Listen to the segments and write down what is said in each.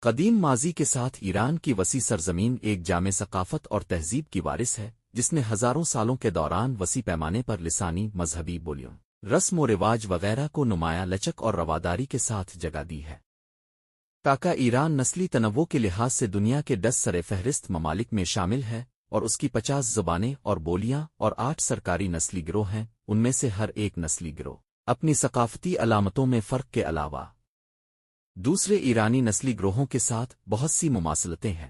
قدیم ماضی کے ساتھ ایران کی وسیع سرزمین ایک جامع ثقافت اور تہذیب کی وارث ہے، جس نے ہزاروں سالوں کے دوران وسیع پیمانے پر لسانی، مذہبی بولیوں، رسم و رواج وغیرہ کو نمایاں لچک اور رواداری کے ساتھ جگہ دی ہے۔ تاکہ ایران نسلی تنوع کے لحاظ سے دنیا کے 10 سر فہرست ممالک میں شامل ہے اور اس کی 50 زبانیں اور بولیاں اور 8 سرکاری نسلی گروہ ہیں، ان میں سے ہر ایک نسلی گروہ اپنی ثقافتی علامتوں میں فرق کے علاوہ دوسرے ایرانی نسلی گروہوں کے ساتھ بہت سی مماثلتیں ہیں۔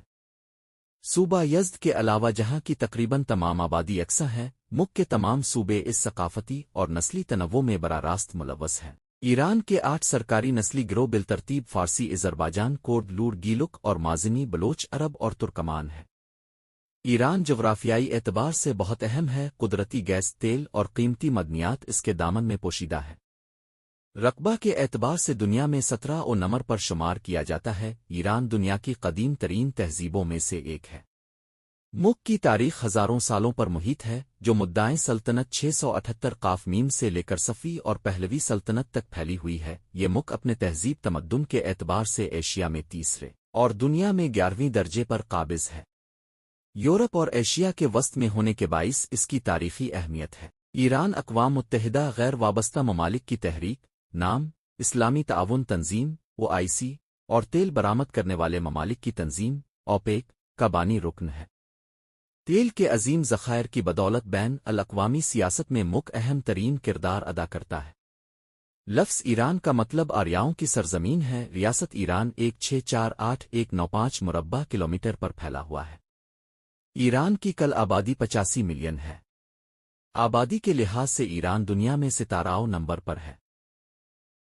صوبہ یزد کے علاوہ جہاں کی تقریباً تمام آبادی یکساں ہے، ملک کے تمام صوبے اس ثقافتی اور نسلی تنوع میں براہ راست ملوث ہیں۔ ایران کے 8 سرکاری نسلی گروہ بالترتیب فارسی، اذربائیجان، کرد، لور، گیلک اور مازنی، بلوچ، عرب اور ترکمان ہے۔ ایران جغرافیائی اعتبار سے بہت اہم ہے، قدرتی گیس، تیل اور قیمتی معدنیات اس کے دامن میں پوشیدہ ہے۔ رقبہ کے اعتبار سے دنیا میں 17 نمبر پر شمار کیا جاتا ہے۔ ایران دنیا کی قدیم ترین تہذیبوں میں سے ایک ہے۔ ملک کی تاریخ ہزاروں سالوں پر محیط ہے، جو مدعائیں سلطنت 678 قاف میم سے لے کر صفوی اور پہلوی سلطنت تک پھیلی ہوئی ہے۔ یہ ملک اپنے تہذیب تمدن کے اعتبار سے ایشیا میں تیسرے اور دنیا میں 11ویں درجے پر قابض ہے۔ یورپ اور ایشیا کے وسط میں ہونے کے باعث اس کی تاریخی اہمیت ہے۔ ایران اقوام متحدہ غیر وابستہ ممالک کی تحریک، نام، اسلامی تعاون تنظیم OIC اور تیل برآمد کرنے والے ممالک کی تنظیم OPEC کا بانی رکن ہے۔ تیل کے عظیم ذخائر کی بدولت بین الاقوامی سیاست میں ملک اہم ترین کردار ادا کرتا ہے۔ لفظ ایران کا مطلب آریاؤں کی سرزمین ہے۔ ریاست ایران 1,648,195 مربع کلومیٹر پر پھیلا ہوا ہے۔ ایران کی کل آبادی 85 ملین ہے۔ آبادی کے لحاظ سے ایران دنیا میں 17 نمبر پر ہے۔